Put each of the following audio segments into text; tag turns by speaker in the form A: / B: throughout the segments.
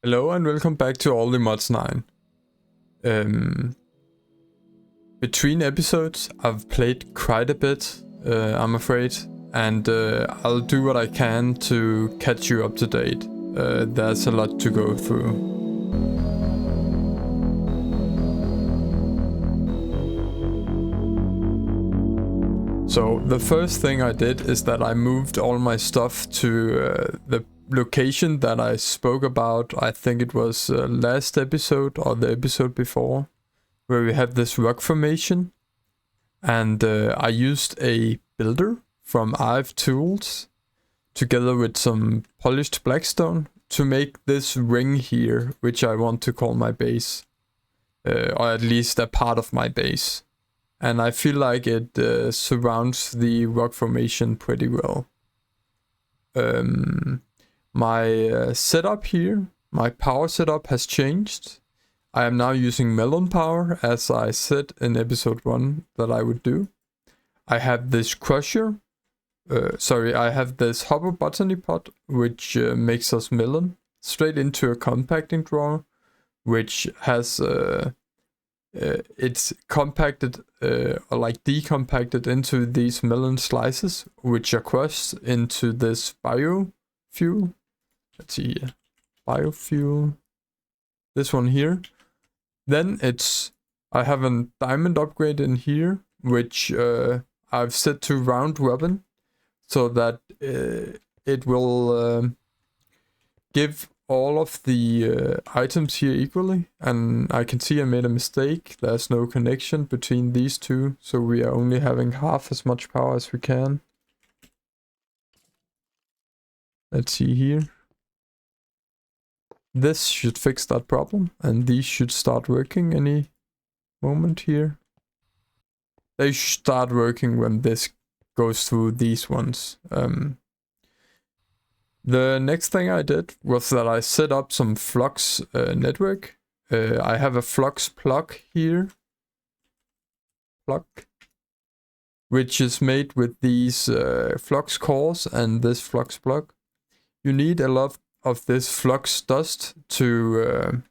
A: Hello and welcome back to All the Mods 9. Between episodes, I've played quite a bit, I'm afraid, and I'll do what I can to catch you up to date. There's a lot to go through. So the first thing I did is that I moved all my stuff to the location that I spoke about. I think it was last episode or the episode before, where we have this rock formation, and I used a builder from ARF Tools together with some polished blackstone to make this ring here, which I want to call my base, or at least a part of my base. And I feel like it surrounds the rock formation pretty well. My setup here, my power setup has changed. I am now using melon power, as I said in episode 1 that I would do. I have this crusher, I have this hopper botany pot, which makes us melon, straight into a compacting drawer, which has it's compacted or like decompacted into these melon slices, which are crushed into this biofuel. Let's see here, biofuel, this one here. Then I have a diamond upgrade in here, which I've set to round robin, so that it will give all of the items here equally. And I can see I made a mistake. There's no connection between these two, so we are only having half as much power as we can. Let's see here. This should fix that problem, and these should start working any moment here. They should start working when this goes through these ones. The next thing I did was that I set up some flux network. I have a flux plug here, which is made with these flux cores and this flux plug. You need a lot of this flux dust to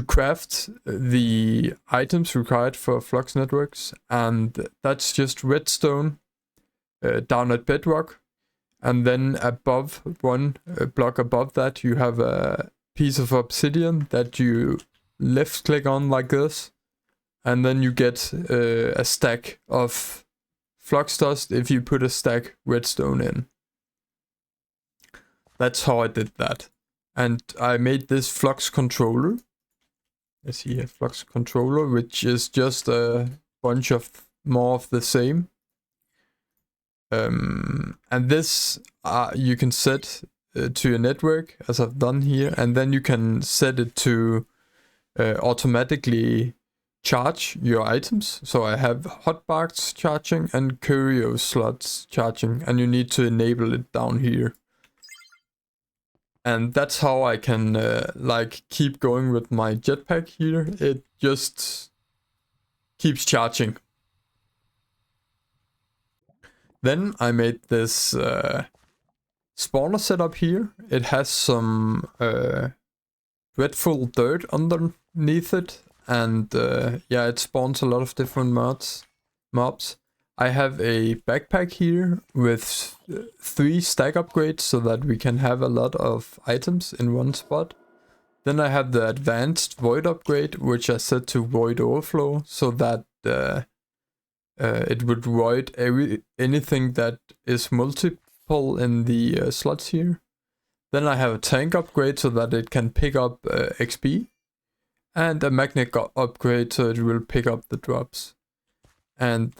A: craft the items required for flux networks, and that's just redstone down at bedrock. And then above, one block above that, you have a piece of obsidian that you left click on like this, and then you get a stack of flux dust if you put a stack redstone in. That's how I did that. And I made this flux controller. Let's see here, flux controller, which is just a bunch of more of the same. And this you can set to your network, as I've done here, and then you can set it to automatically charge your items. So I have hotbars charging and curio slots charging, and you need to enable it down here. And that's how I can like keep going with my jetpack here. It just keeps charging. Then I made this spawner setup here. It has some dreadful dirt underneath it, and yeah, it spawns a lot of different mobs. I have a backpack here with 3 stack upgrades so that we can have a lot of items in one spot. Then I have the advanced void upgrade, which I set to void overflow, so that it would void anything that is multiple in the slots here. Then I have a tank upgrade so that it can pick up XP, and a magnet upgrade so it will pick up the drops. And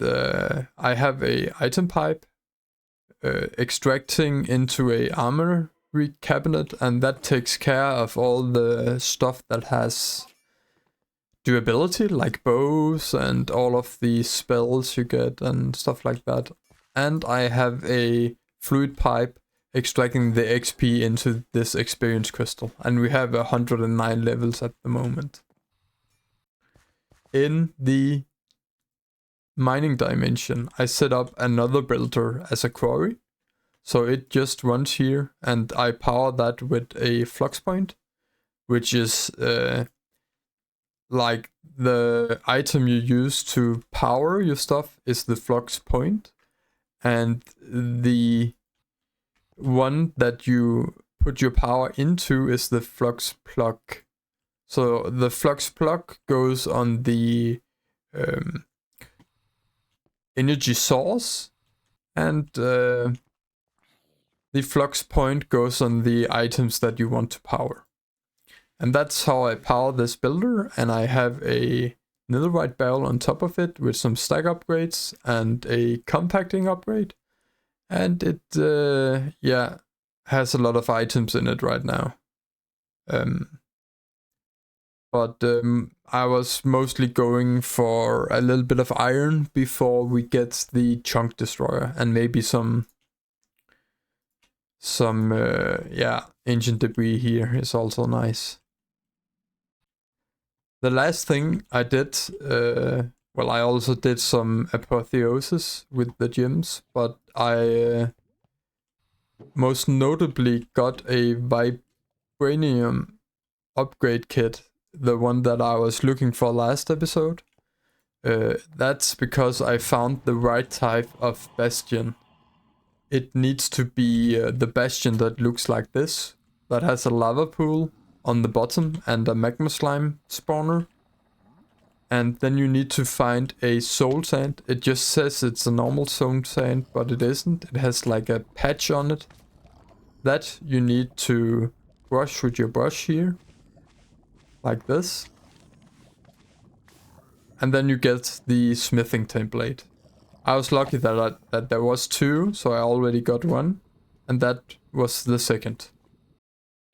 A: I have a item pipe extracting into a armory cabinet, and that takes care of all the stuff that has durability, like bows and all of the spells you get and stuff like that. And I have a fluid pipe extracting the XP into this experience crystal, and we have 109 levels at the moment. In the mining dimension, I set up another builder as a quarry, So it just runs here, and I power that with a flux point, which is like the item you use to power your stuff is the flux point, and the one that you put your power into is the flux plug. So the flux plug goes on the energy source, and the flux point goes on the items that you want to power. And that's how I power this builder, and I have a netherite barrel on top of it with some stack upgrades and a compacting upgrade. And it, yeah, has a lot of items in it right now. But I was mostly going for a little bit of iron before we get the chunk destroyer, and maybe some yeah, ancient debris here is also nice. The last thing I did, well, I also did some apotheosis with the gems, but I most notably got a vibranium upgrade kit, the one that I was looking for last episode. That's because I found the right type of bastion. It needs to be the bastion that looks like this, that has a lava pool on the bottom and a magma slime spawner. And then you need to find a soul sand. It just says it's a normal soul sand, but it isn't. It has like a patch on it. That you need to brush with your brush here, like this. And then you get the smithing template. I was lucky that there was two, so I already got one, and that was the second.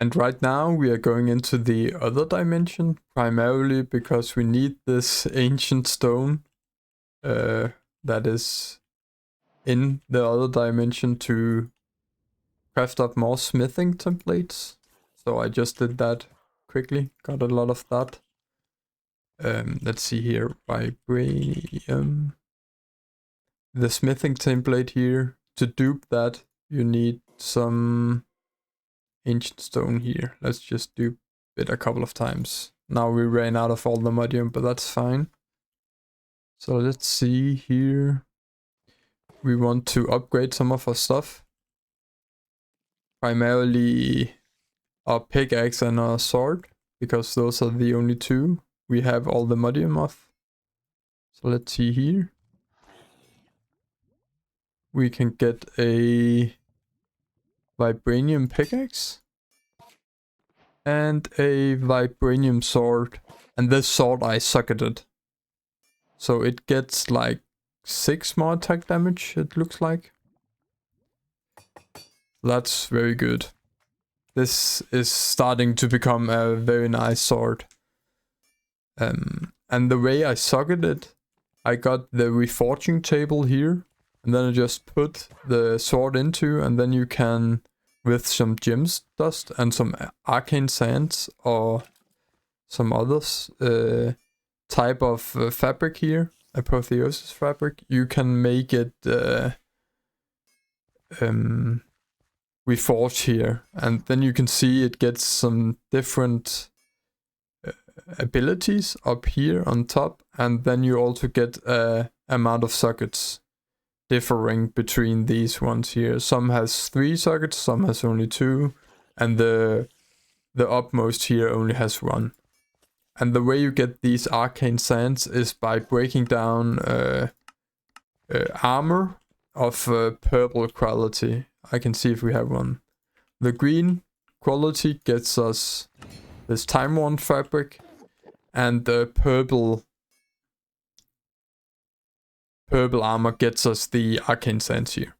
A: And right now we are going into the other dimension, primarily because we need this ancient stone that is in the other dimension to craft up more smithing templates. So I just did that quickly, got a lot of that. Let's see here, vibranium. The smithing template here. To dupe that, you need some ancient stone here. Let's just dupe it a couple of times. Now we ran out of all the modium, but that's fine. So let's see here. We want to upgrade some of our stuff. Primarily our pickaxe and our sword, because those are the only two we have all the modium of. So let's see here. We can get a vibranium pickaxe and a vibranium sword. And this sword I sucketed. So it gets like 6 more attack damage, it looks like. That's very good. This is starting to become a very nice sword. And the way I socketed it, I got the reforging table here. And then I just put the sword into, and then you can, with some gems dust and some arcane sands or some others type of fabric here, apotheosis fabric, you can make it reforged here, and then you can see it gets some different abilities up here on top, and then you also get a amount of sockets differing between these ones here. Some has 3 sockets, some has only 2, and the upmost here only has 1. And the way you get these arcane sands is by breaking down armor of purple quality. I can see if we have one. The green quality gets us this time-worn fabric, and the purple armor gets us the arcane sands here.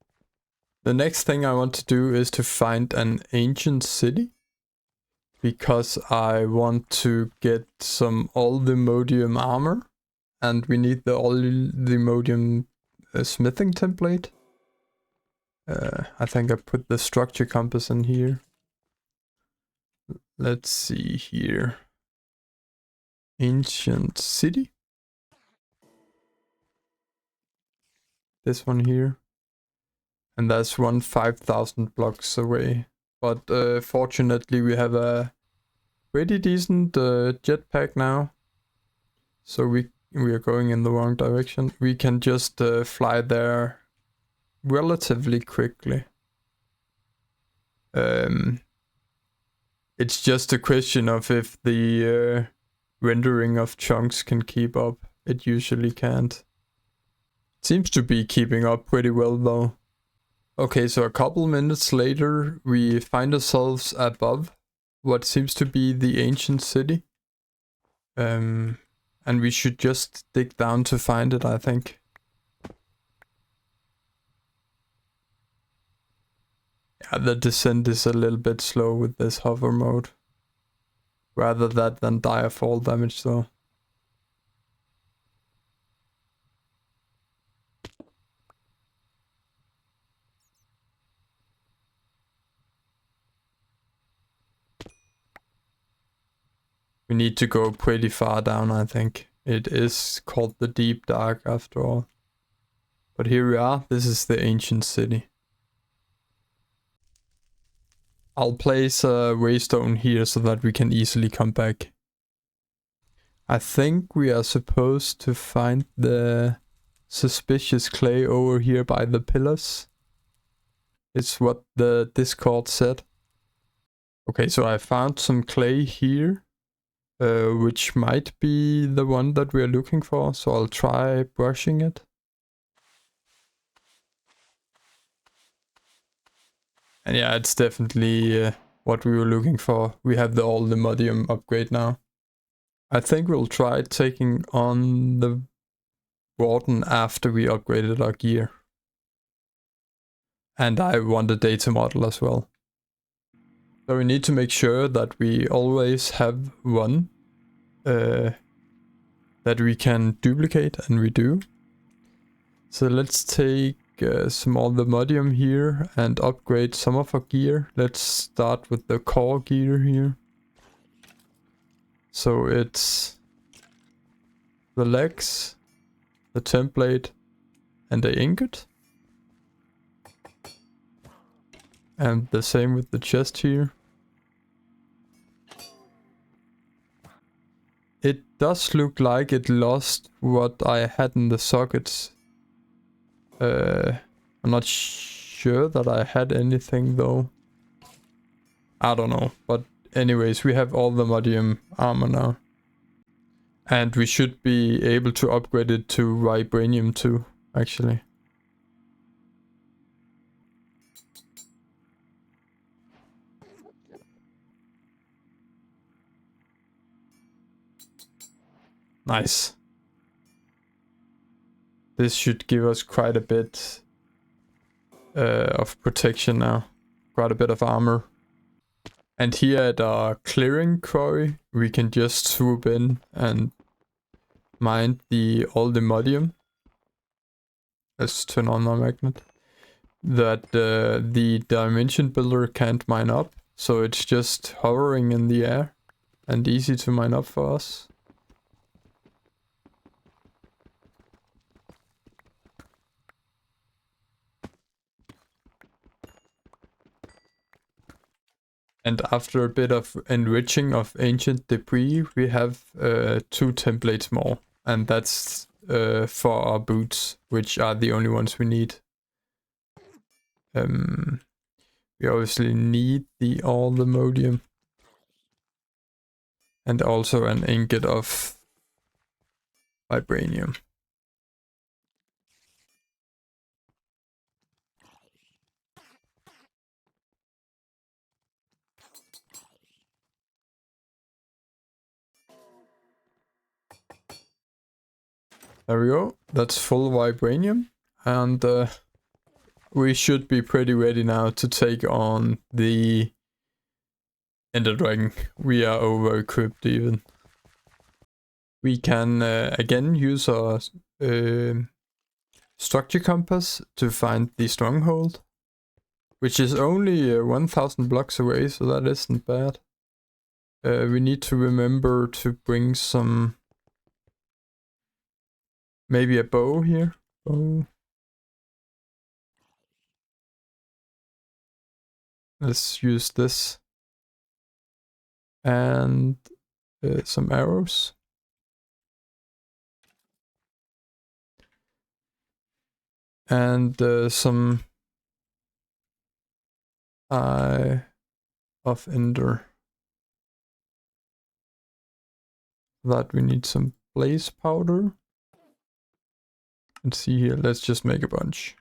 A: The next thing I want to do is to find an ancient city, because I want to get some Oldemodium armor, and we need the Oldemodium smithing template. I think I put the structure compass in here. Let's see here. Ancient city. This one here. And that's one 5,000 blocks away. But fortunately we have a pretty decent jetpack now. So we are going in the wrong direction. We can just fly there relatively quickly. It's just a question of if the rendering of chunks can keep up. It usually can't. It seems to be keeping up pretty well though. Okay, so a couple minutes later we find ourselves above what seems to be the ancient city. And we should just dig down to find it, I think. Yeah, the descent is a little bit slow with this hover mode. Rather that than dire fall damage though. We need to go pretty far down, I think. It is called the Deep Dark after all. But here we are. This is the ancient city. I'll place a waystone here so that we can easily come back. I think we are supposed to find the suspicious clay over here by the pillars. It's what the Discord said. Okay, so I found some clay here. Which might be the one that we're looking for, so I'll try brushing it. And yeah, it's definitely what we were looking for. We have all the modium upgrade now. I think we'll try taking on the warden after we upgraded our gear. And I want a data model as well. So we need to make sure that we always have one that we can duplicate, and we do. So let's take some of the modium here and upgrade some of our gear. Let's start with the core gear here. So it's the legs, the template, and the ingot. And the same with the chest here. It does look like it lost what I had in the sockets. I'm not sure that I had anything though. I don't know, but anyways, we have all the modium armor now. And we should be able to upgrade it to vibranium too, actually. Nice. This should give us quite a bit of protection now. Quite a bit of armor. And here at our clearing quarry, we can just swoop in and mine all the modium. Let's turn on our magnet. That the dimension builder can't mine up. So it's just hovering in the air and easy to mine up for us. And after a bit of enriching of ancient debris, we have 2 templates more. And that's for our boots, which are the only ones we need. We obviously need all the modium. And also an ingot of vibranium. There we go. That's full vibranium. And we should be pretty ready now to take on the Ender Dragon. We are over equipped even. We can again use our structure compass to find the stronghold, which is only 1,000 blocks away, so that isn't bad. We need to remember to bring some, maybe a bow here. Bow. Let's use this. And some arrows. And some Eye of Ender. That we need some blaze powder. Let's see here, let's just make a bunch.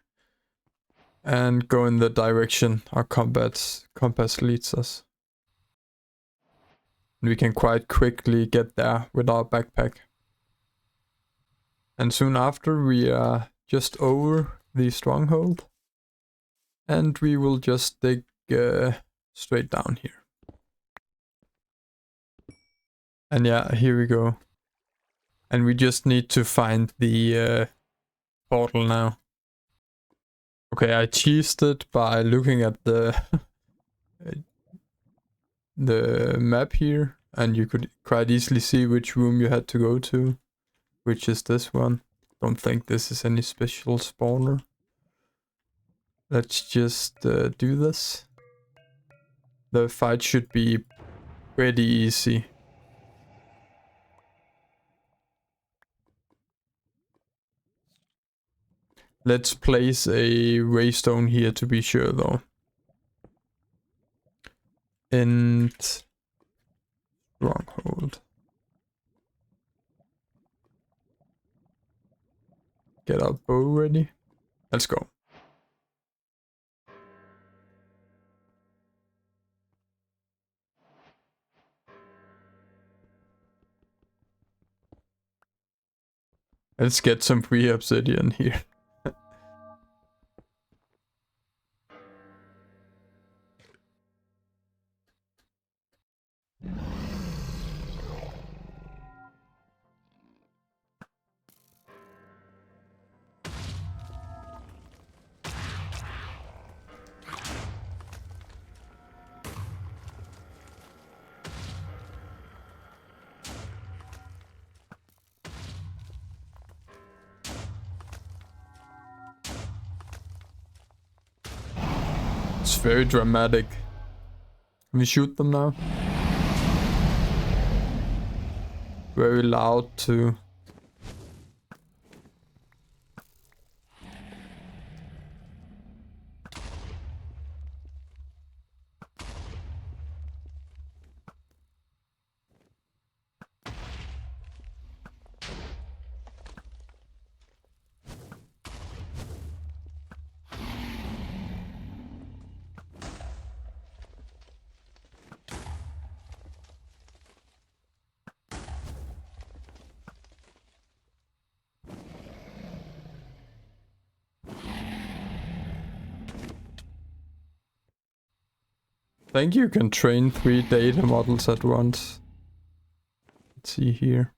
A: And go in the direction our compass leads us. And we can quite quickly get there with our backpack. And soon after we are just over the stronghold. And we will just dig straight down here. And yeah, here we go. And we just need to find the portal now. Okay, I cheesed it by looking at the the map here, and you could quite easily see which room you had to go to, which is this one. Don't think this is any special spawner. Let's just do this. The fight should be pretty easy. Let's place a waystone here to be sure though. And stronghold. Get our bow ready. Let's go. Let's get some free obsidian here. It's very dramatic. Can we shoot them now? Very loud too. I think you can train 3 data models at once. Let's see here.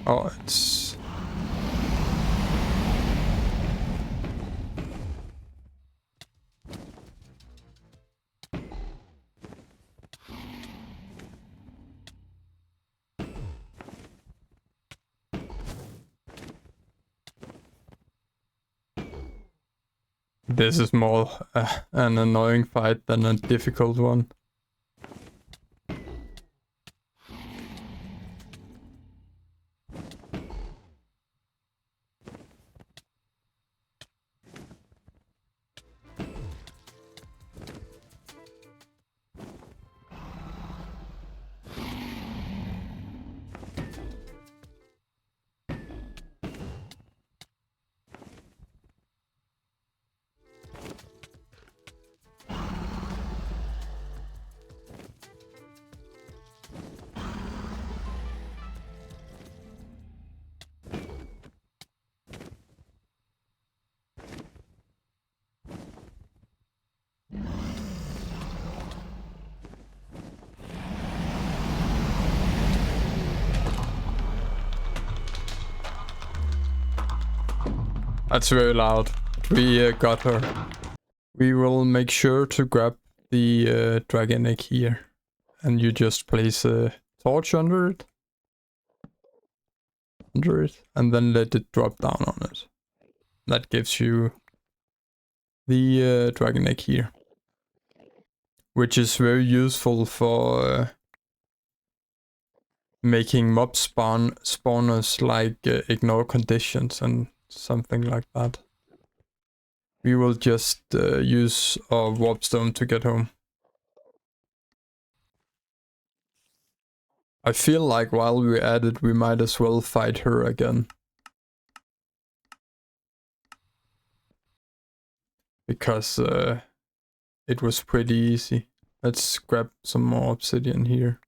A: Oh, it's... This is more an annoying fight than a difficult one. That's very loud. We got her. We will make sure to grab the dragon egg here. And you just place a torch under it. under it, and then let it drop down on it. That gives you the dragon egg here, which is very useful for making mob spawners like ignore conditions and something like that. We will just use our warp stone to get home. I feel like while we're at it, we might as well fight her again. Because it was pretty easy. Let's grab some more obsidian here.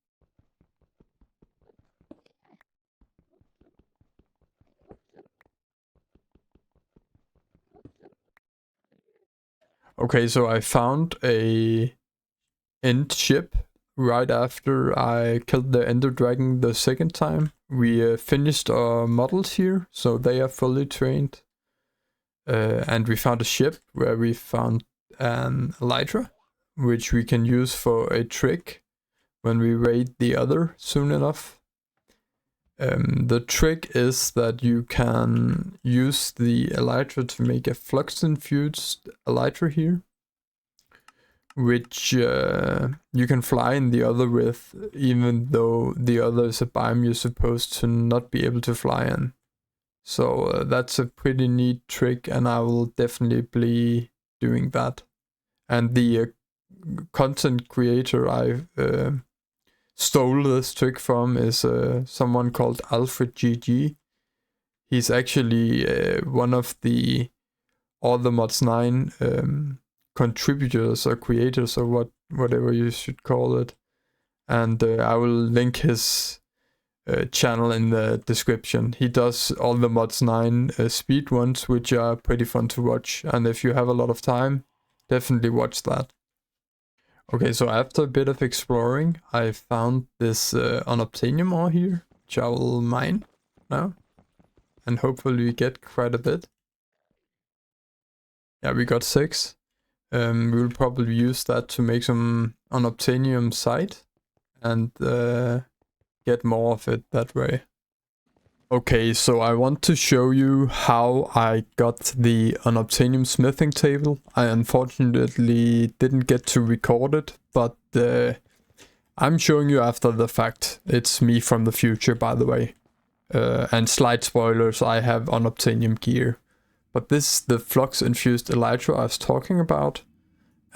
A: Okay, so I found a end ship right after I killed the ender dragon the second time. We finished our models here, so they are fully trained. And we found a ship where we found an elytra, which we can use for a trick when we raid the other soon enough. The trick is that you can use the elytra to make a flux-infused elytra here, which you can fly in the other with, even though the other is a biome you're supposed to not be able to fly in. So that's a pretty neat trick, and I will definitely be doing that. And the content creator I stole this trick from is someone called AlfredGG. He's actually one of the Mods 9 contributors or creators or whatever you should call it. And I will link his channel in the description. He does all the Mods 9 speed ones, which are pretty fun to watch. And if you have a lot of time, definitely watch that. Okay, so after a bit of exploring, I found this unobtainium ore here, which I will mine now. And hopefully we get quite a bit. Yeah, we got 6. We will probably use that to make some unobtainium site and get more of it that way. Okay, so I want to show you how I got the unobtainium smithing table. I unfortunately didn't get to record it, but I'm showing you after the fact. It's me from the future, by the way. And slight spoilers, I have unobtainium gear. But this is the flux-infused elytra I was talking about.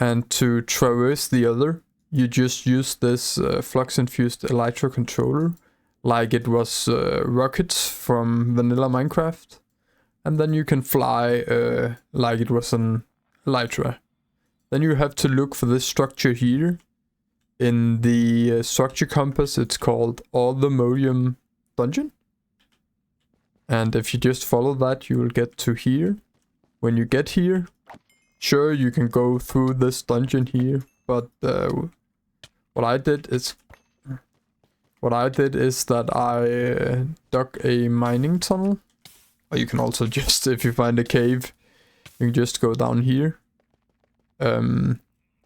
A: And to traverse the other, you just use this flux-infused elytra controller, like it was rockets from vanilla Minecraft. And then you can fly like it was an elytra. Then you have to look for this structure here. In the structure compass, it's called Orthomodium Dungeon. And if you just follow that, you will get to here. When you get here, sure, you can go through this dungeon here, but what I did is that I dug a mining tunnel. Or you can also just, if you find a cave, you can just go down here.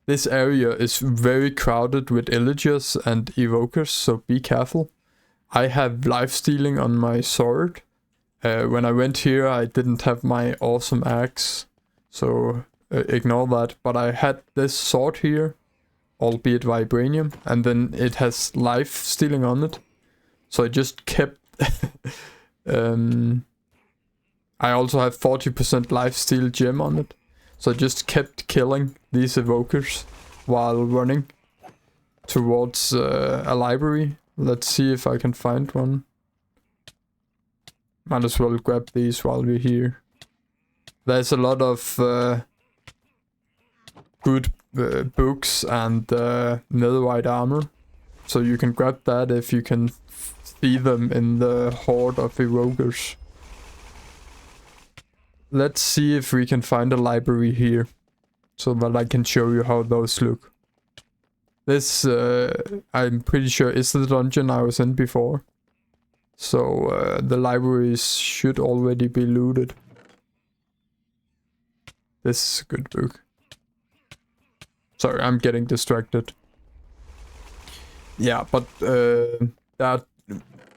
A: This area is very crowded with elytras and evokers, so be careful. I have life stealing on my sword. When I went here, I didn't have my awesome axe, so ignore that. But I had this sword here, albeit vibranium, and then it has life stealing on it. So I just kept... I also have 40% life steal gem on it. So I just kept killing these evokers while running towards a library. Let's see if I can find one. Might as well grab these while we're here. There's a lot of good books and netherite armor. So you can grab that if you can see them in the horde of evokers. Let's see if we can find a library here. So that I can show you how those look. This, I'm pretty sure, is the dungeon I was in before. So the libraries should already be looted. This is a good book. Sorry, I'm getting distracted. Yeah, but there are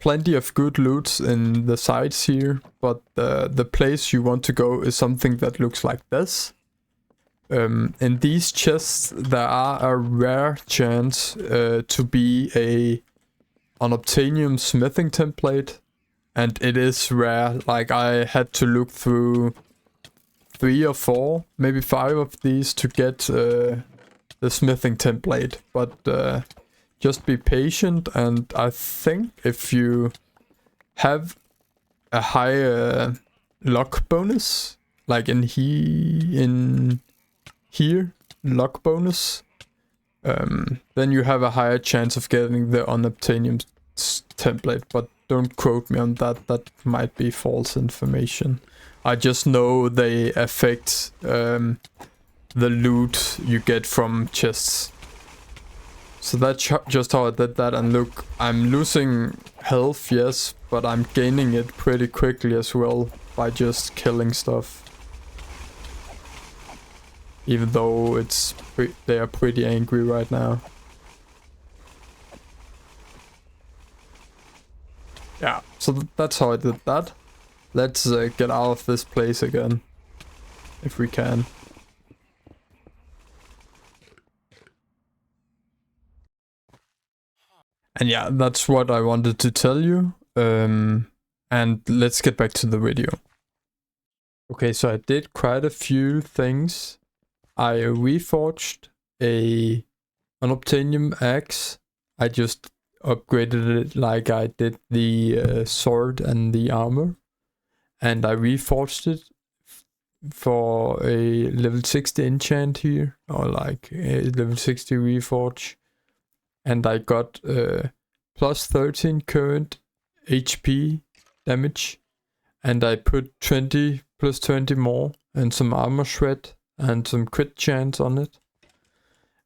A: plenty of good loots in the sides here, but the place you want to go is something that looks like this. In these chests, there are a rare chance to be a unobtainium smithing template, and it is rare. Like, I had to look through 3 or 4, maybe 5 of these to get the smithing template, but just be patient. And I think if you have a high luck bonus, like in here, luck bonus, then you have a higher chance of getting the unobtainium template, but don't quote me on that. That might be false information. I just know they affect the loot you get from chests. So that's just how I did that. And look, I'm losing health, yes, but I'm gaining it pretty quickly as well by just killing stuff. Even though they are pretty angry right now. Yeah, so that's how I did that. Let's get out of this place again, if we can. And yeah, that's what I wanted to tell you. And let's get back to the video. Okay, so I did quite a few things. I reforged a unobtainium axe. I just upgraded it like I did the sword and the armor. And I reforged it for a level 60 enchant here, or like a level 60 reforge. And I got plus 13 current HP damage, and I put 20 plus 20 more and some armor shred and some crit chance on it.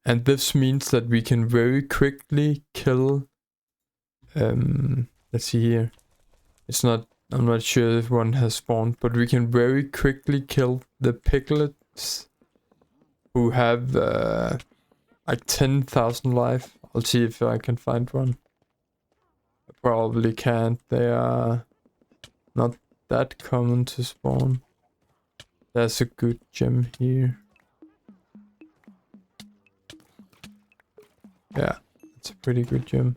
A: And this means that we can very quickly kill, let's see here, I'm not sure if one has spawned, but we can very quickly kill the piglets who have like 10,000 life. I'll see if I can find one. I probably can't. They are not that common to spawn. There's a good gem here. Yeah, it's a pretty good gem.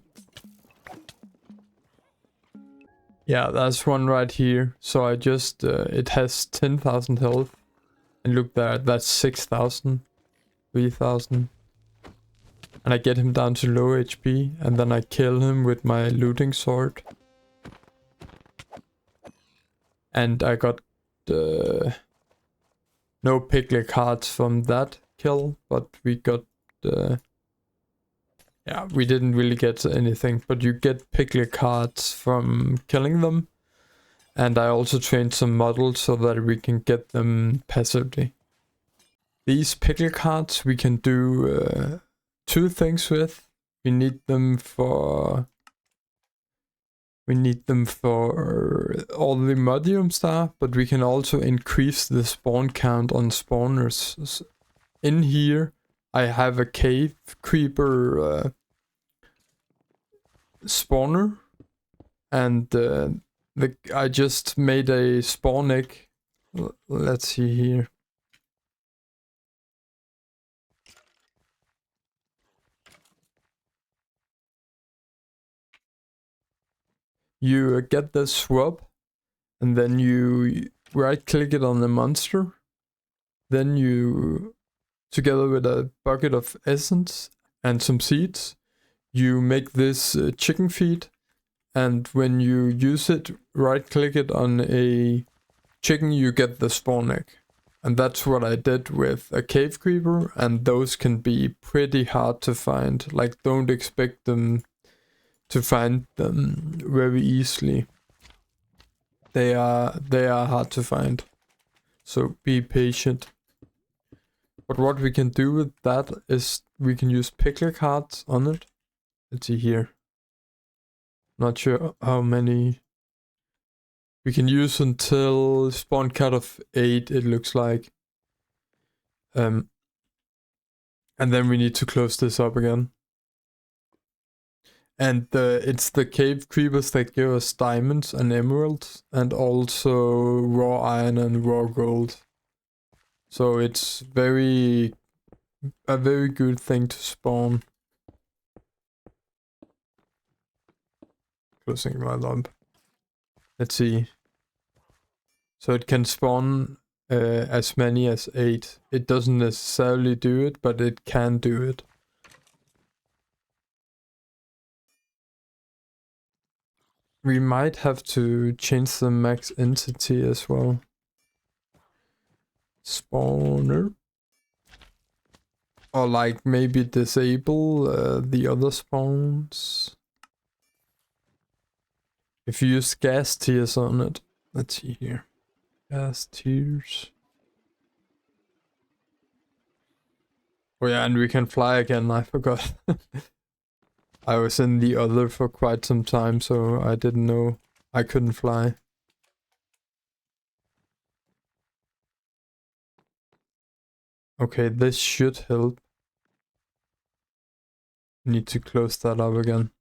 A: Yeah, there's one right here. So I just, it has 10,000 health. And look there, that's 6,000, 3,000. And I get him down to low HP, and then I kill him with my looting sword. And I got no piglet cards from that kill, but we got yeah, we didn't really get anything, but you get piglet cards from killing them. And I also trained some models so that we can get them passively. These piglet cards we can do 2 things with. We need them for all the modium stuff, but we can also increase the spawn count on spawners. In here I have a cave creeper spawner, and I just made a spawn egg. Let's see here. You get the swab, and then you right click it on the monster. Then you, together with a bucket of essence and some seeds, you make this chicken feed. And when you use it, right click it on a chicken, you get the spawn egg. And that's what I did with a cave creeper, and those can be pretty hard to find. Like, don't expect them to find them very easily. They are hard to find. So be patient. But what we can do with that is we can use piglet cards on it. Let's see here. Not sure how many we can use until spawn count of 8, it looks like. And then we need to close this up again. And it's the cave creepers that give us diamonds and emeralds, and also raw iron and raw gold. So it's a very good thing to spawn. Closing right up. Let's see. So it can spawn as many as 8. It doesn't necessarily do it, but it can do it. We might have to change the max entity as well. Spawner. Or like maybe disable the other spawns. If you use gas tiers on it. Let's see here. Gas tiers. Oh yeah, and we can fly again, I forgot. I was in the other for quite some time, so I didn't know I couldn't fly. Okay, this should help. Need to close that up again.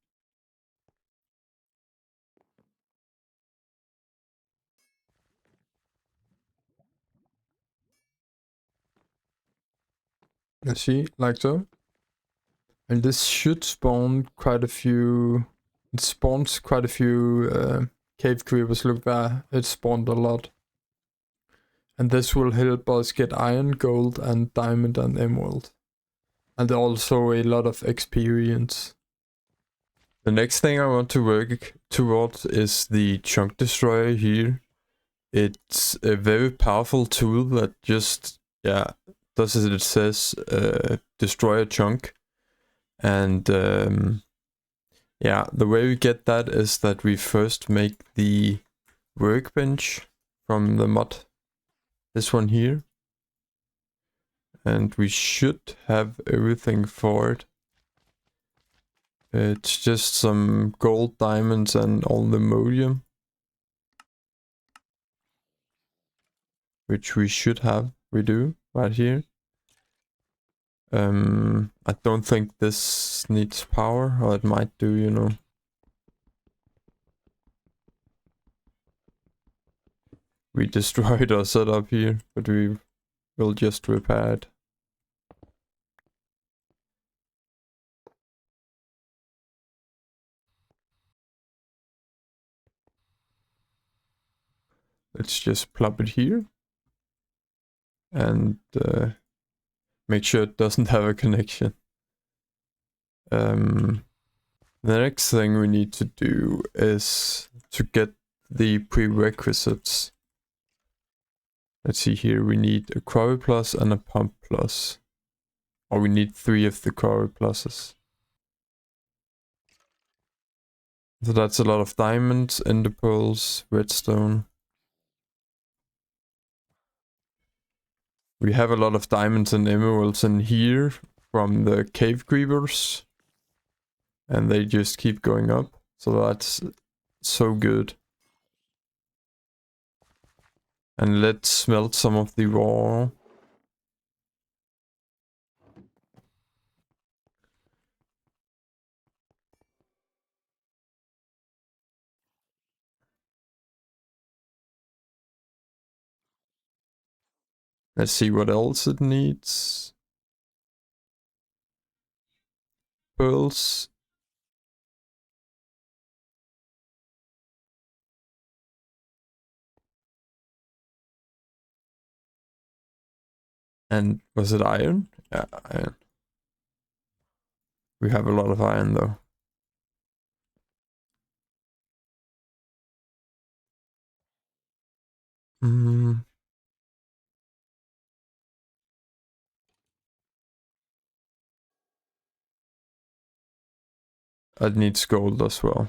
A: Let's see, like so. And this should spawn quite a few... It spawns quite a few cave creepers. Look there, it spawned a lot. And this will help us get iron, gold, and diamond and emerald. And also a lot of experience. The next thing I want to work towards is the chunk destroyer here. It's a very powerful tool that just, does as it says, destroy a chunk. And the way we get that is that we first make the workbench from the mod. This one here. And we should have everything for it. It's just some gold, diamonds, and all the modium. Which we should have. We do, right here. I don't think this needs power, or it might do, you know. We destroyed our setup here, but we will just repair it. Let's just plop it here. And make sure it doesn't have a connection. The next thing we need to do is to get the prerequisites. Let's see here, we need a quarry plus and a pump plus. Or we need 3 of the quarry pluses. So that's a lot of diamonds, ender pearls, redstone. We have a lot of diamonds and emeralds in here from the cave creepers. And they just keep going up. So that's so good. And let's smelt some of the raw. Let's see what else it needs. Pearls. And was it iron? Yeah, iron. We have a lot of iron though. It needs gold as well.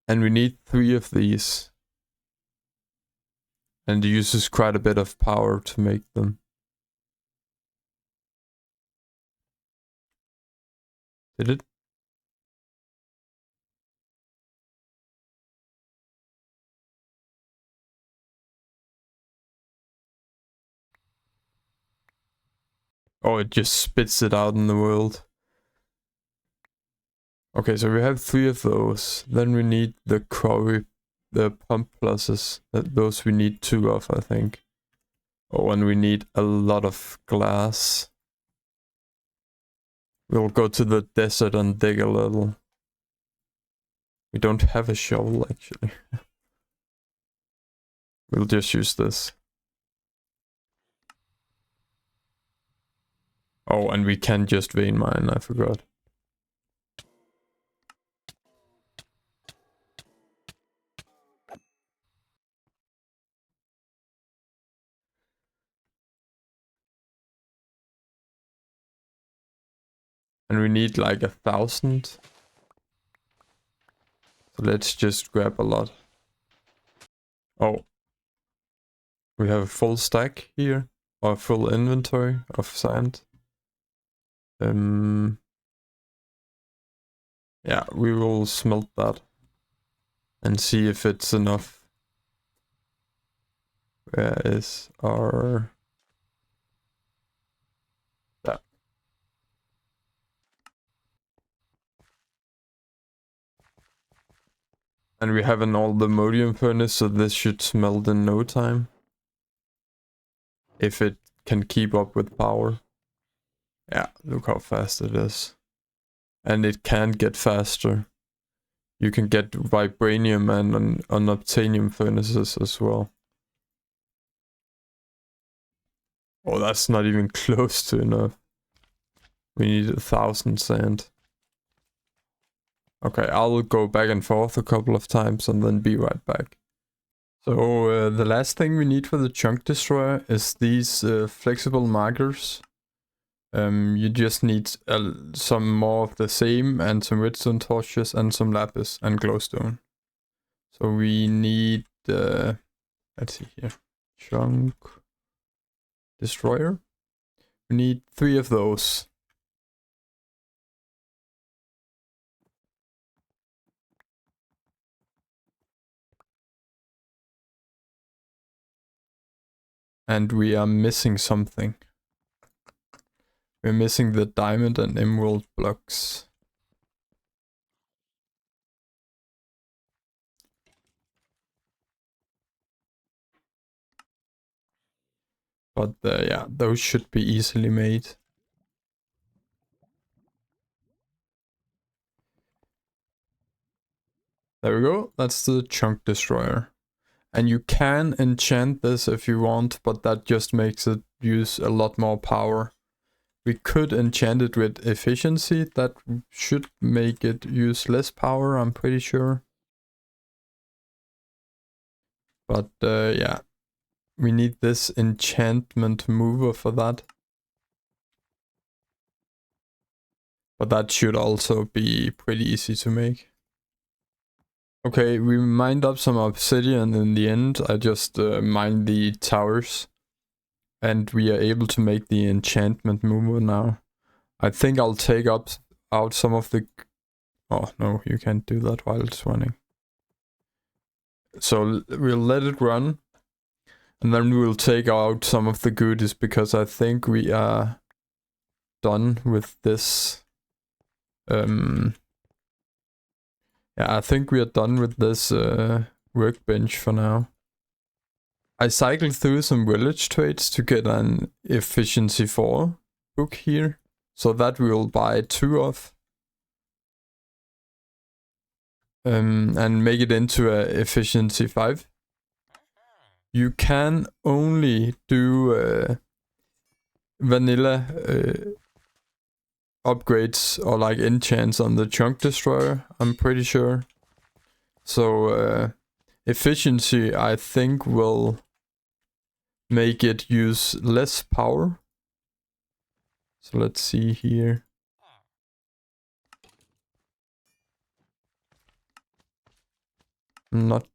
A: And we need 3 of these. And it uses quite a bit of power to make them. Did it? Oh, it just spits it out in the world. Okay, so we have 3 of those. Then we need the quarry, the pump pluses. Those we need 2 of, I think. Oh, and we need a lot of glass. We'll go to the desert and dig a little. We don't have a shovel, actually. We'll just use this. Oh, and we can just vein mine, I forgot. And we need like 1,000. So let's just grab a lot. Oh. We have a full stack here. Or a full inventory of sand. Yeah, we will smelt that. And see if it's enough. Where is our... That. And we have an old ammonium furnace, so this should smelt in no time. If it can keep up with power. Yeah, look how fast it is. And it can get faster. You can get vibranium and unobtainium furnaces as well. Oh, that's not even close to enough. We need 1,000 sand. Okay, I'll go back and forth a couple of times and then be right back. So the last thing we need for the chunk destroyer is these flexible markers. You just need some more of the same and some redstone torches and some lapis and glowstone. So we need, let's see here, chunk destroyer. We need 3 of those. And we are missing something. We're missing the diamond and emerald blocks. But yeah, those should be easily made. There we go, that's the chunk destroyer. And you can enchant this if you want, but that just makes it use a lot more power. We could enchant it with efficiency, that should make it use less power, I'm pretty sure. But yeah, we need this enchantment mover for that. But that should also be pretty easy to make. Okay, we mined up some obsidian in the end. I just mined the towers. And we are able to make the enchantment mover now. I think I'll take out some of the... Oh, no, you can't do that while it's running. So we'll let it run. And then we'll take out some of the goodies because I think we are done with this. Yeah, I think we are done with this workbench for now. I cycled through some village trades to get an efficiency 4 book here. So that we'll buy 2 of. And make it into a efficiency 5. You can only do vanilla upgrades or like enchants on the chunk destroyer, I'm pretty sure. So efficiency, I think, will make it use less power. So let's see here. I'm not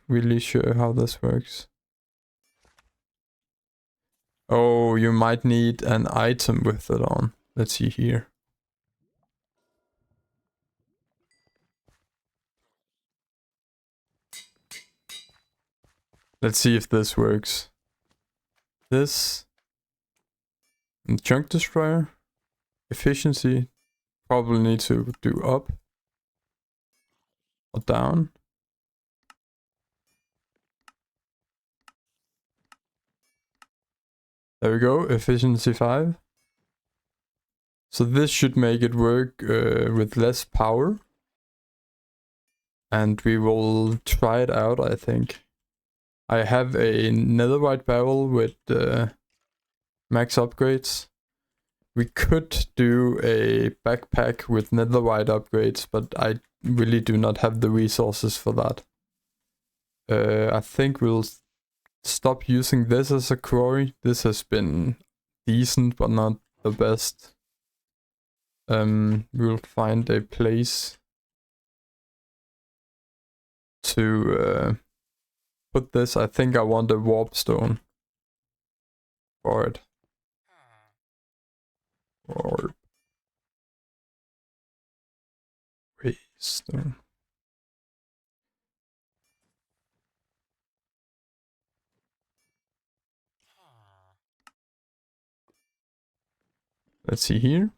A: really sure how this works. Oh, you might need an item with it on. Let's see here. Let's see if this works. This. And chunk destroyer. Efficiency. Probably need to do up. Or down. There we go, efficiency 5. So this should make it work with less power. And we will try it out, I think. I have a netherite barrel with max upgrades. We could do a backpack with netherite upgrades, but I really do not have the resources for that. I think we'll stop using this as a quarry. This has been decent, but not the best. We'll find a place to put this. I think I want a warp stone for it. Warp. Stone. Let's see here.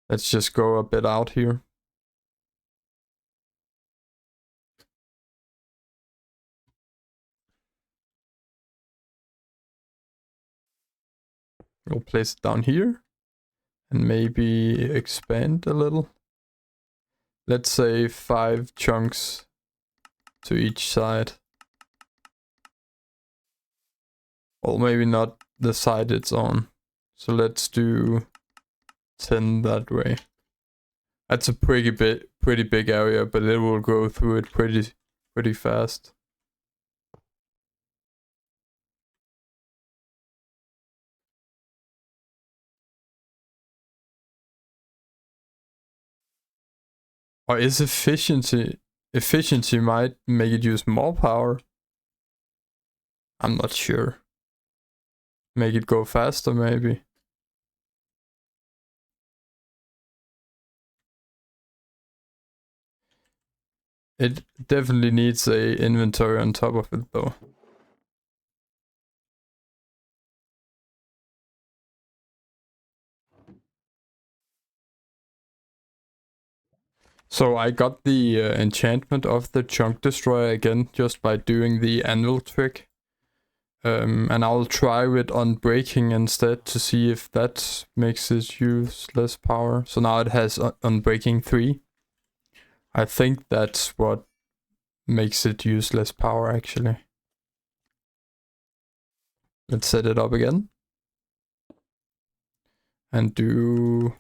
A: Let's just go a bit out here. We'll place it down here and maybe expand a little. Let's say 5 chunks to each side. Well, maybe not the side it's on. So let's do 10 that way. That's a pretty big area, but it will go through it pretty fast. Or is efficiency might make it use more power? I'm not sure. Make it go faster maybe. It definitely needs a inventory on top of it though. So I got the enchantment of the chunk destroyer again just by doing the anvil trick. And I'll try it on breaking instead to see if that makes it use less power. So now it has on breaking 3. I think that's what makes it use less power actually. Let's set it up again. And do...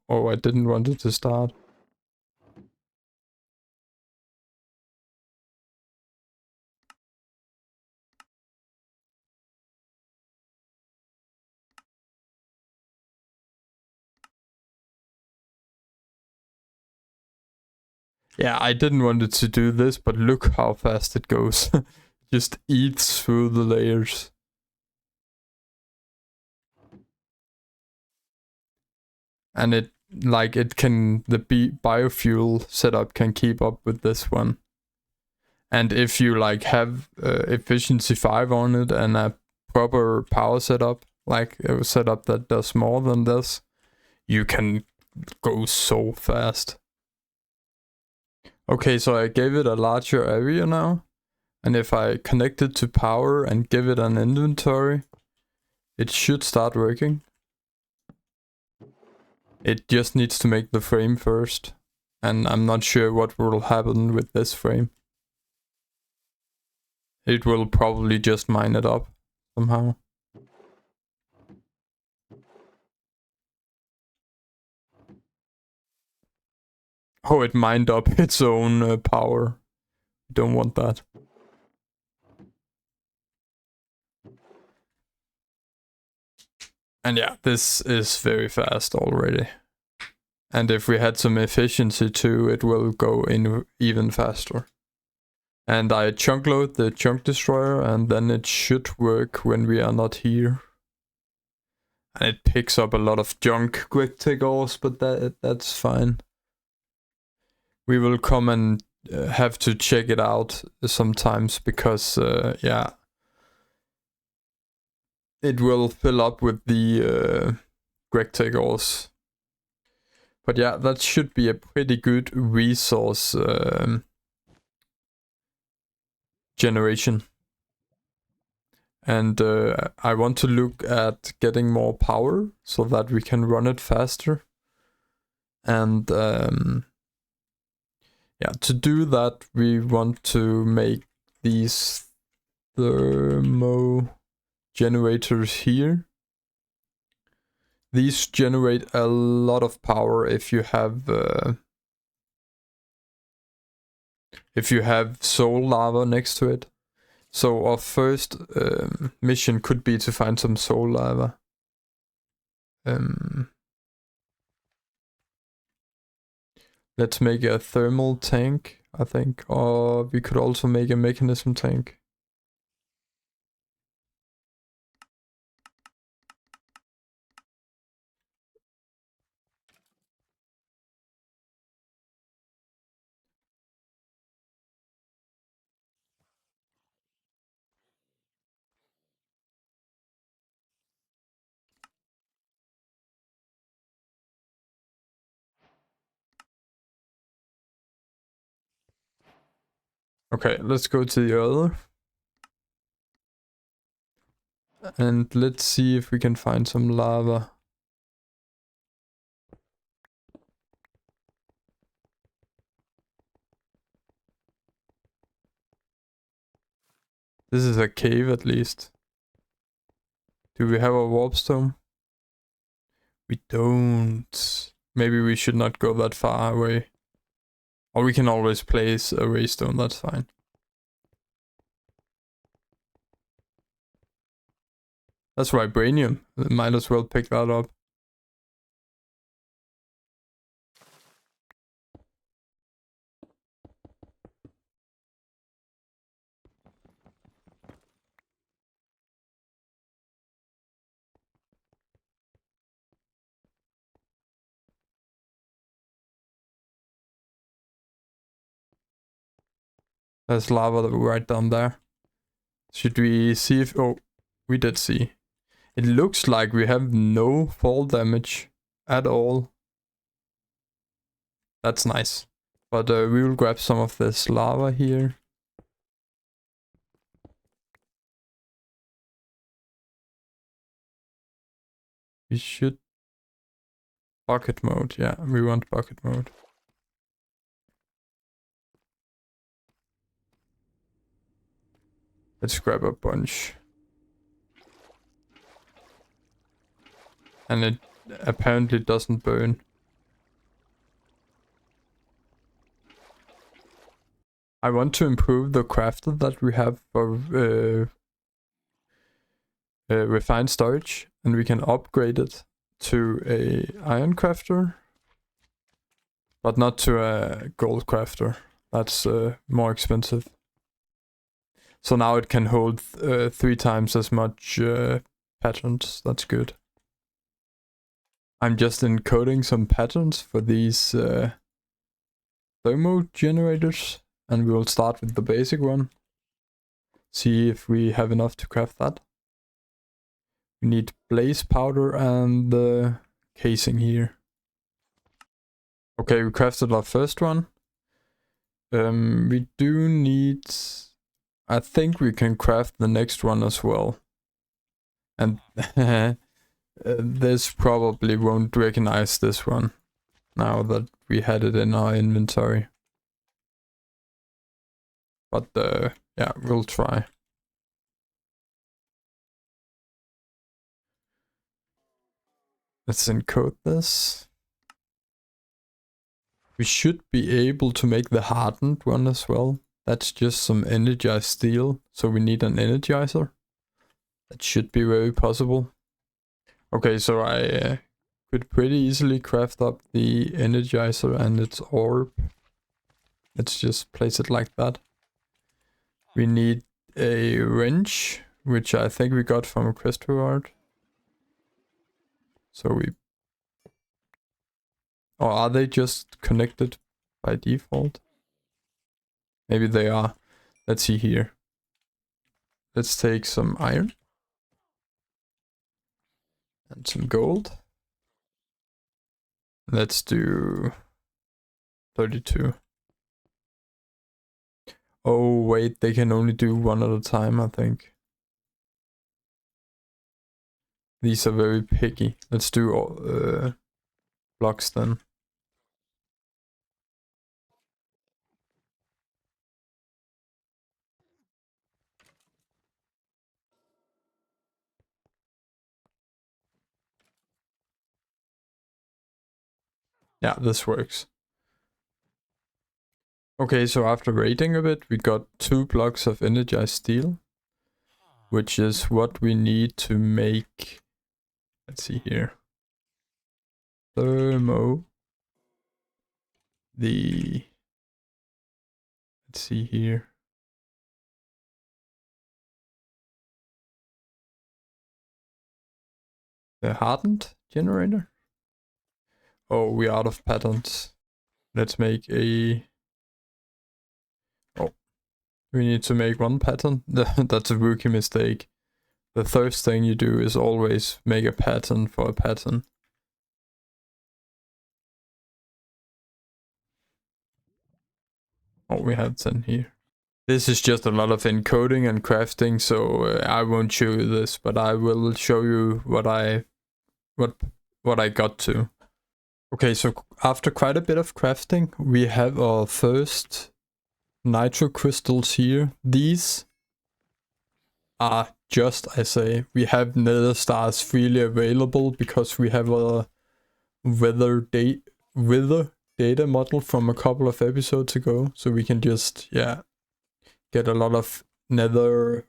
A: Oh, I didn't want it to start. Yeah, I didn't want it to do this, but look how fast it goes. Just eats through the layers. And it can, the biofuel setup can keep up with this one. And if you like have efficiency 5 on it and a proper power setup, like a setup that does more than this, you can go so fast. Okay, so I gave it a larger area now. And if I connect it to power and give it an inventory, it should start working. It just needs to make the frame first. And I'm not sure what will happen with this frame. It will probably just mine it up somehow. Oh, it mined up its own power. Don't want that. And yeah, this is very fast already. And if we had some efficiency too, it will go in even faster. And I chunk load the chunk destroyer and then it should work when we are not here. And it picks up a lot of junk quick take ores, but that's fine. We will come and have to check it out sometimes because yeah, it will fill up with the Gregtech ores. But yeah, that should be a pretty good resource generation. And I want to look at getting more power so that we can run it faster. And yeah, to do that, we want to make these thermo generators here. These generate a lot of power if you have soul lava next to it. So our first mission could be to find some soul lava. Let's make a thermal tank, I think, or we could also make a mechanism tank. Okay, let's go to the other. And let's see if we can find some lava. This is a cave at least. Do we have a warp stone? We don't. Maybe we should not go that far away. Or we can always place a raystone, that's fine. That's vibranium. Might as well pick that up. There's lava right down there. Should we see if... Oh, we did see. It looks like we have no fall damage at all. That's nice. But we will grab some of this lava here. We should... Bucket mode. Yeah, we want bucket mode. Let's grab a bunch. And it apparently doesn't burn. I want to improve the crafter that we have for refined storage, and we can upgrade it to a iron crafter, but not to a gold crafter. That's more expensive. So now it can hold 3 times as much patterns. That's good. I'm just encoding some patterns for these thermo generators, and we will start with the basic one. See if we have enough to craft that. We need blaze powder and the casing here. Okay, we crafted our first one. We do need... I think we can craft the next one as well. And this probably won't recognize this one now that we had it in our inventory. But yeah, we'll try. Let's encode this. We should be able to make the hardened one as well. That's just some energized steel, so we need an energizer. That should be very possible. Okay, so I could pretty easily craft up the energizer and its orb. Let's just place it like that. We need a wrench, which I think we got from a quest reward. So we... Or are they just connected by default? Maybe they are. Let's see here. Let's take some iron. And some gold. Let's do 32. Oh wait, they can only do one at a time, I think. These are very picky. Let's do blocks then. Yeah, this works. Okay, so after raiding a bit, we got 2 blocks of energized steel, which is what we need to make. Let's see here. Let's see here. The hardened generator. Oh, we're out of patterns. Let's make a... Oh, we need to make 1 pattern. That's a rookie mistake. The first thing you do is always make a pattern for a pattern. Oh, we have 10 here. This is just a lot of encoding and crafting, so I won't show you this, but I will show you what I got to. Okay, so after quite a bit of crafting, we have our first nitro crystals here. These are just, I say, we have nether stars freely available because we have a weather data model from a couple of episodes ago, so we can just, yeah, get a lot of nether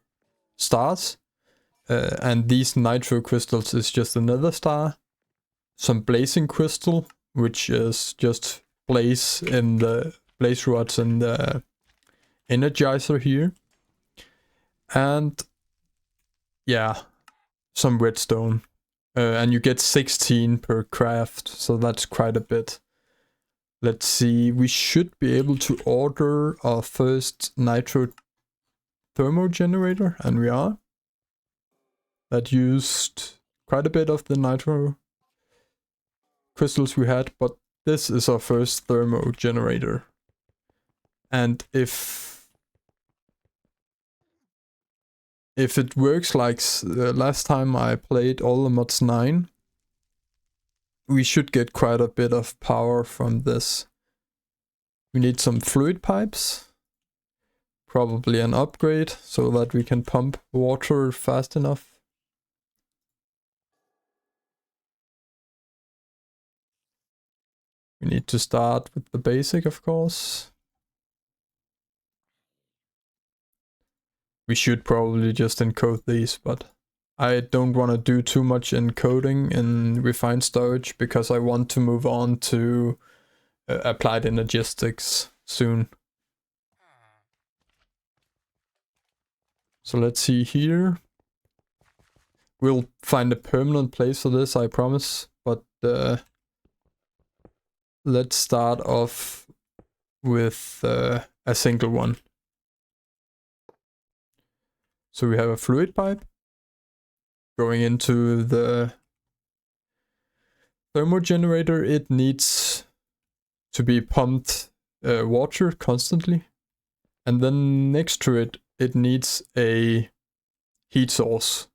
A: stars. And these nitro crystals is just a nether star, some blazing crystal, which is just blaze rods in the energizer here, and yeah, some redstone. And you get 16 per craft, so that's quite a bit. Let's see, we should be able to order our first nitro thermo generator, and we are. That used quite a bit of the nitro crystals we had, but this is our first thermo generator. And if it works like last time I played all the mods 9, we should get quite a bit of power from this. We need some fluid pipes, probably an upgrade so that we can pump water fast enough. We need to start with the basic, of course. We should probably just encode these, but I don't want to do too much encoding in refined storage because I want to move on to applied energistics soon. So let's see here. We'll find a permanent place for this, I promise, but let's start off with a single one. So we have a fluid pipe going into the thermo generator. It needs to be pumped water constantly, and then next to it, it needs a heat source.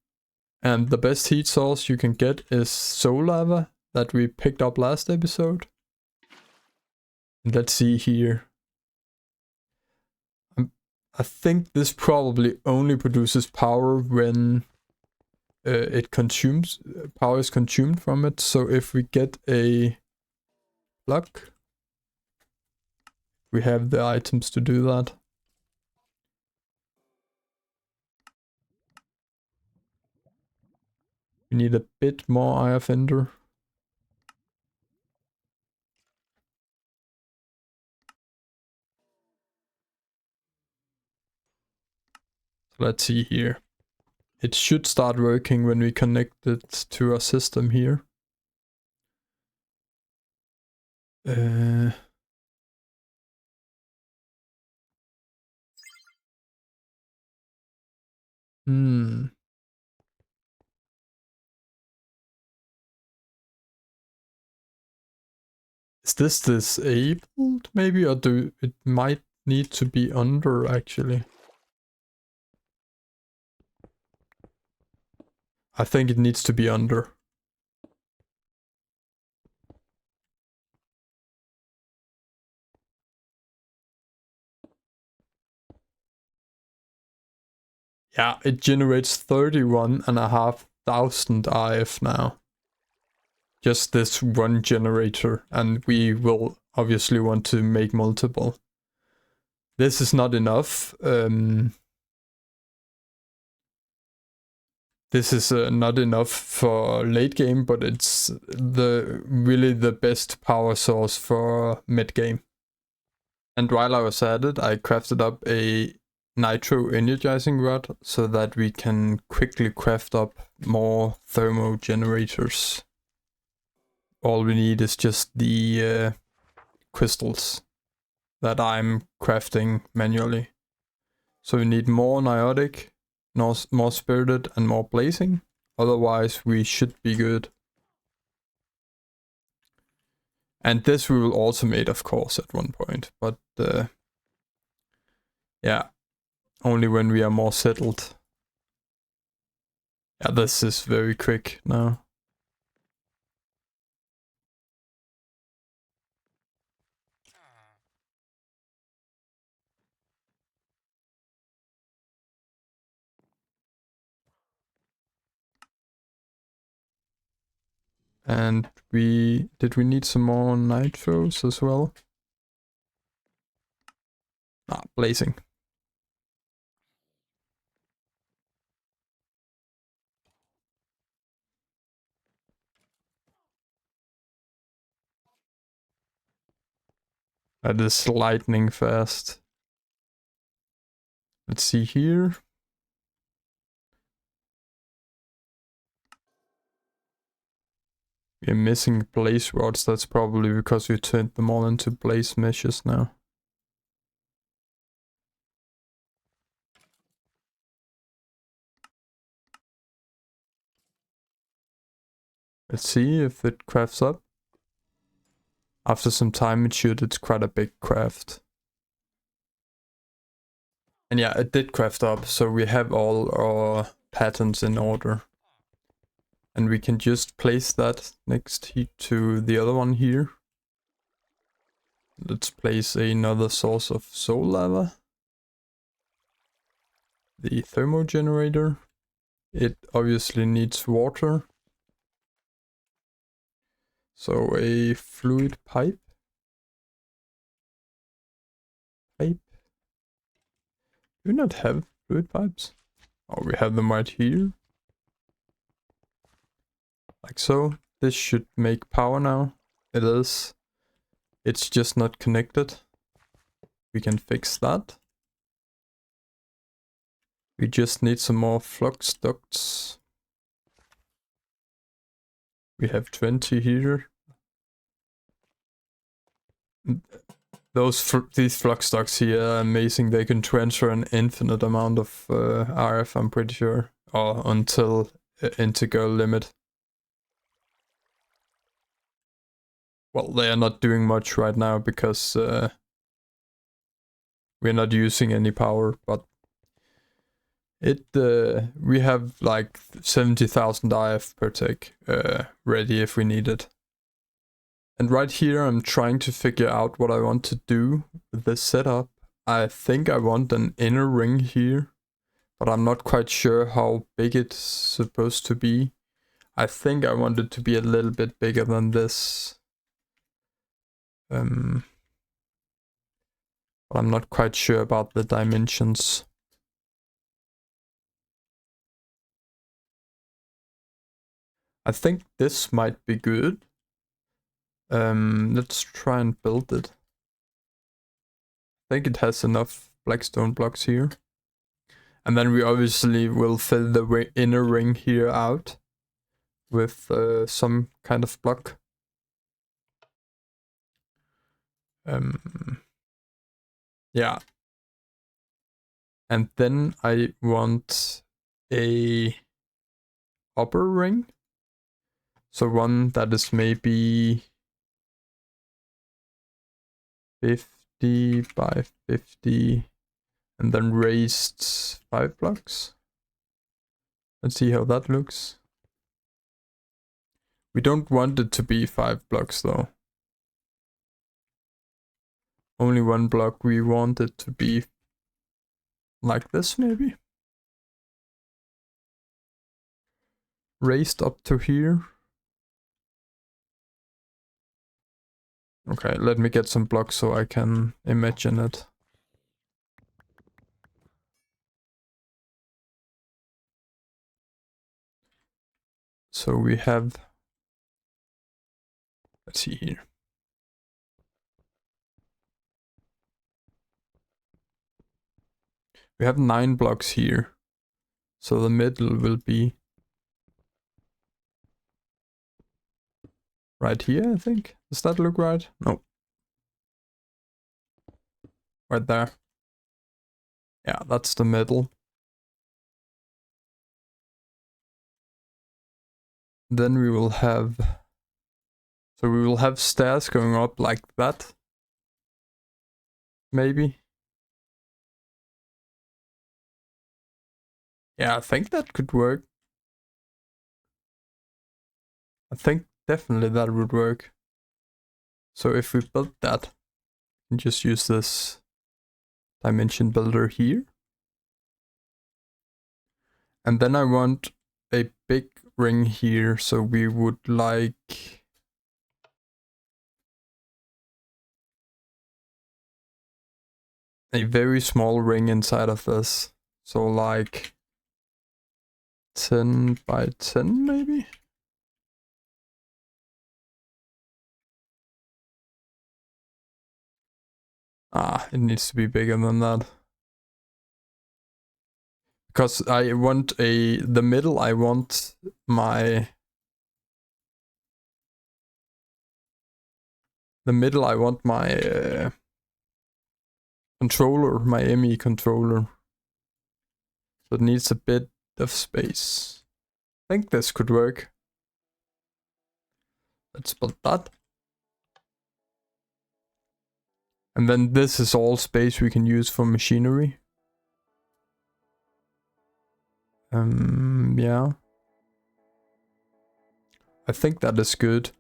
A: And the best heat source you can get is soul lava that we picked up last episode. Let's see here. I think this probably only produces power when power is consumed from it. So if we get a block, we have the items to do that. We need a bit more IF ender. Let's see here. It should start working when we connect it to our system here. Is this disabled maybe, or it might need to be under actually? I think it needs to be under. Yeah, it generates 31,500 IF now. Just this one generator, and we will obviously want to make multiple. This is not enough. This is not enough for late game, but it's really the best power source for mid game. And while I was at it, I crafted up a nitro energizing rod so that we can quickly craft up more thermo generators. All we need is just the crystals that I'm crafting manually. So we need more Niotic, more Spirited, and more Blazing. Otherwise we should be good. And this we will automate, of course, at one point. But yeah, only when we are more settled. Yeah, this is very quick now. And did we need some more nitros as well? Ah, Blazing. That is lightning fast. Let's see here. We're missing blaze rods. That's probably because we turned them all into blaze meshes now. Let's see if it crafts up. After some time it should. It's quite a big craft. And yeah, it did craft up, so we have all our patterns in order. And we can just place that next to the other one here. Let's place another source of soul lava. The thermo generator. It obviously needs water. So a fluid pipe. Do we not have fluid pipes? Oh, we have them right here. Like so. This should make power now. It is. It's just not connected. We can fix that. We just need some more flux ducts. We have 20 here. These flux ducts here are amazing. They can transfer an infinite amount of RF, I'm pretty sure. Or until integral limit. Well, they are not doing much right now because we're not using any power, but we have like 70,000 IF per tick ready if we need it. And right here I'm trying to figure out what I want to do with this setup. I think I want an inner ring here, but I'm not quite sure how big it's supposed to be. I think I want it to be a little bit bigger than this. But I'm not quite sure about the dimensions. I think this might be good. Let's try and build it. I think it has enough blackstone blocks here. And then we obviously will fill the inner ring here out with some kind of block. Yeah. And then I want a upper ring. So one that is maybe 50 by 50, and then raised 5 blocks. Let's see how that looks. We don't want it to be 5 blocks though. Only 1 block. We want it to be like this maybe. Raised up to here. Okay, let me get some blocks so I can imagine it. So we have, let's see here. We have 9 blocks here. So the middle will be right here, I think. Does that look right? No. Right there. Yeah, that's the middle. Then we will have, so we will have stairs going up like that. Maybe. Yeah, I think that could work. I think definitely that would work. So if we build that, and just use this dimension builder here. And then I want a big ring here, so we would like a very small ring inside of this. So like 10 by 10 maybe? Ah, it needs to be bigger than that. Because I want the middle, I want my... controller, my ME controller. So it needs a bit of space. I think this could work. Let's build that. And then this is all space we can use for machinery. Yeah. I think that is good.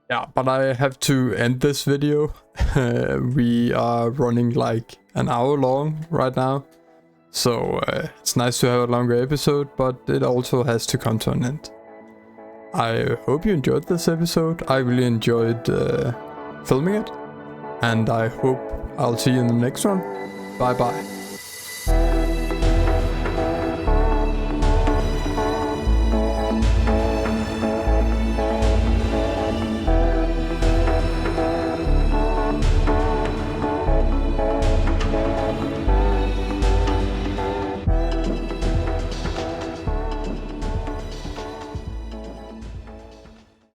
A: Yeah, but I have to end this video. We are running like an hour long right now. So it's nice to have a longer episode, but it also has to come to an end. I hope you enjoyed this episode. I really enjoyed filming it. And I hope I'll see you in the next one. Bye bye.